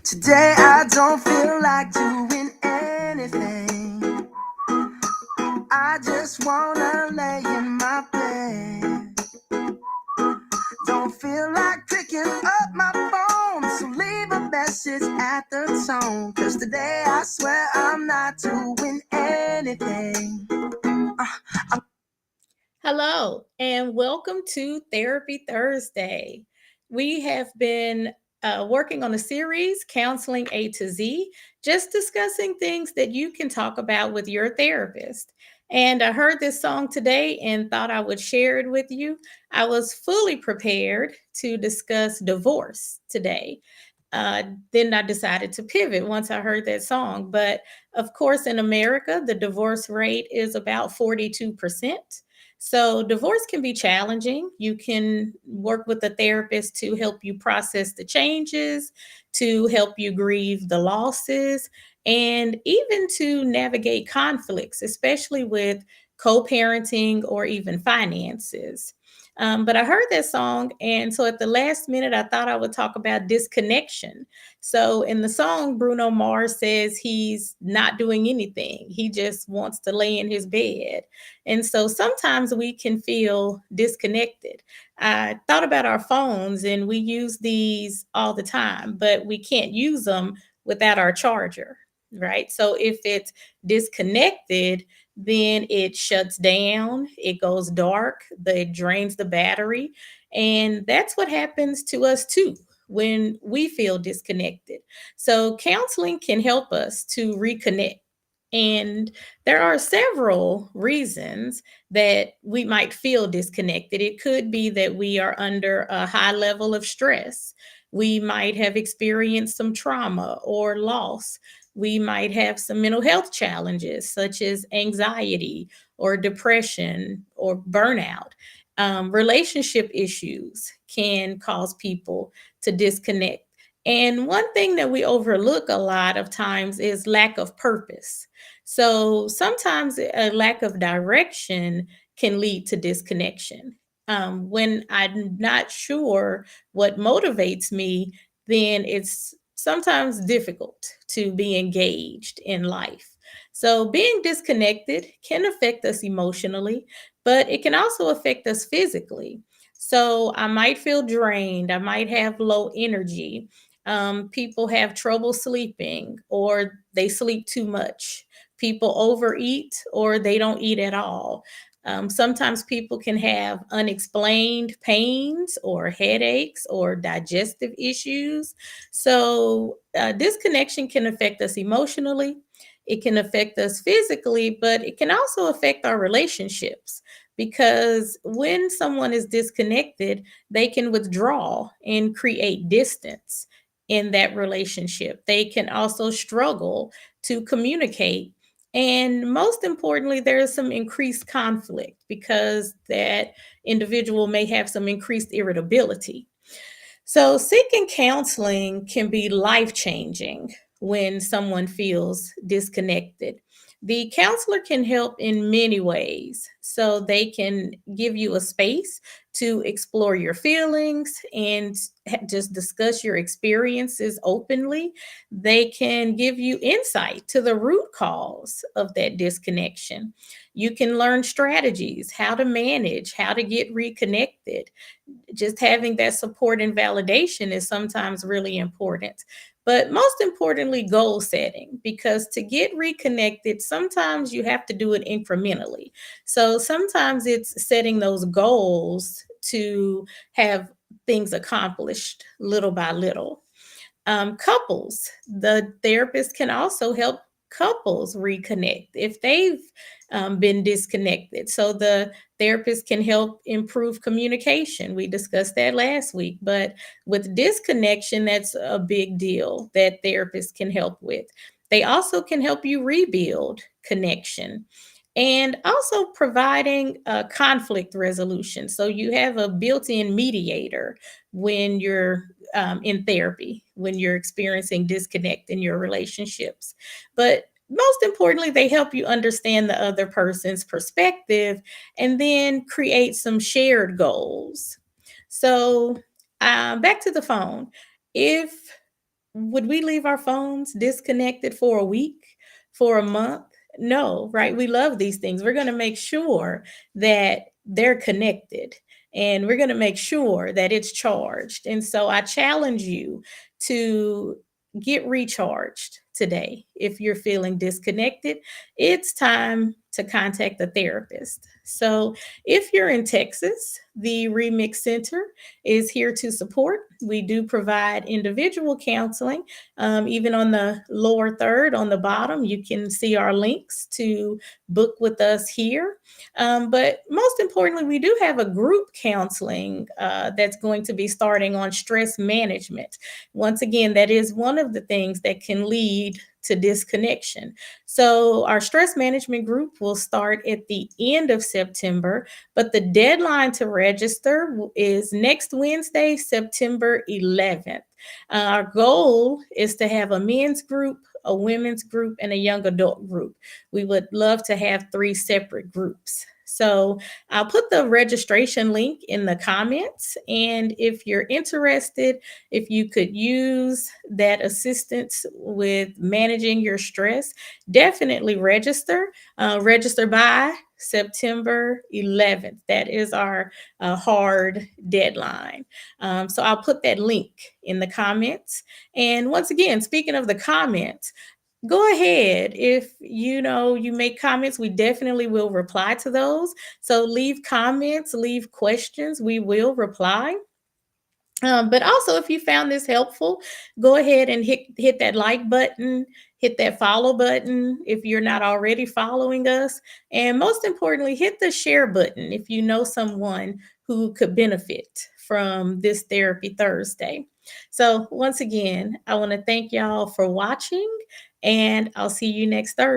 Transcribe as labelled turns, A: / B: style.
A: Today I don't feel like doing anything. I just wanna lay in my bed. Don't feel like picking up my phone, so leave a message at the tone. Cause today I swear I'm not doing anything.
B: Hello, and welcome to Therapy Thursday. We have been working on a series, Counseling A to Z, just discussing things that you can talk about with your therapist. And I heard this song today and thought I would share it with you. I was fully prepared to discuss divorce today. Uh, then I decided to pivot once I heard that song. But of course, in America, the divorce rate is about 42%. So, divorce can be challenging. You can work with a therapist to help you process the changes, to help you grieve the losses, and even to navigate conflicts, especially with co parenting or even finances. But I heard that song, and so at the last minute, I thought I would talk about disconnection. So in the song, Bruno Mars says he's not doing anything, he just wants to lay in his bed. And so sometimes we can feel disconnected. I thought about our phones, and we use these all the time, but we can't use them without our charger. Right. So if it's disconnected, then it shuts down, it goes dark, it drains the battery. And that's what happens to us too when we feel disconnected. So, counseling can help us to reconnect. And there are several reasons that we might feel disconnected. It could be that we are under a high level of stress. We might have experienced some trauma or loss. We might have some mental health challenges, such as anxiety or depression or burnout. Relationship issues can cause people to disconnect. And one thing that we overlook a lot of times is lack of purpose. So sometimes a lack of direction can lead to disconnection. When I'm not sure what motivates me, then it's sometimes difficult to be engaged in life. So, being disconnected can affect us emotionally, but it can also affect us physically. So, I might feel drained, I might have low energy. People have trouble sleeping, or they sleep too much. People overeat, or they don't eat at all. Sometimes people can have unexplained pains or headaches or digestive issues. So, disconnection can affect us emotionally, it can affect us physically, but it can also affect our relationships because when someone is disconnected, they can withdraw and create distance in that relationship. They can also struggle to communicate. And most importantly, there is some increased conflict because that individual may have some increased irritability. So, seeking counseling can be life changing when someone feels disconnected. The counselor can help in many ways. So, they can give you a space to explore your feelings and just discuss your experiences openly. They can give you insight to the root cause of that disconnection. You can learn strategies, how to manage, how to get reconnected. Just having that support and validation is sometimes really important. But most importantly, goal setting, because to get reconnected, sometimes you have to do it incrementally. So sometimes it's setting those goals to have things accomplished little by little. Couples, the therapist can also help couples reconnect if they've been disconnected. So the therapist can help improve communication. We discussed that last week, but with disconnection, that's a big deal that therapists can help with. They also can help you rebuild connection and also providing conflict resolution. So you have a built in mediator when you're in therapy, when you're experiencing disconnect in your relationships. But most importantly, they help you understand the other person's perspective and then create some shared goals. So, back to the phone. If would we leave our phones disconnected for a week, for a month? No, right? We love these things. We're going to make sure that they're connected, and we're going to make sure that it's charged. And so I challenge you to get recharged today. If you're feeling disconnected, it's time to contact a therapist. So if you're in Texas, the Remix Center is here to support. We do provide individual counseling. Even on the lower third, on the bottom, you can see our links to book with us here. But most importantly, we do have a group counseling that's going to be starting on stress management. Once again, that is one of the things that can lead to disconnection. So, our stress management group will start at the end of September, but the deadline to register is next Wednesday, September 11th. Our goal is to have a men's group, a women's group, and a young adult group. We would love to have three separate groups. So I'll put the registration link in the comments. And if you're interested, if you could use that assistance with managing your stress, definitely register. Register by September 11th. That is our hard deadline. So I'll put that link in the comments. And once again, speaking of the comments, go ahead. If you make comments, we definitely will reply to those. So leave comments, leave questions. We will reply. But also, if you found this helpful, go ahead and hit that like button, hit that follow button if you're not already following us, and most importantly, hit the share button if you know someone who could benefit from this Therapy Thursday. So, once again, I want to thank y'all for watching, and I'll see you next Thursday.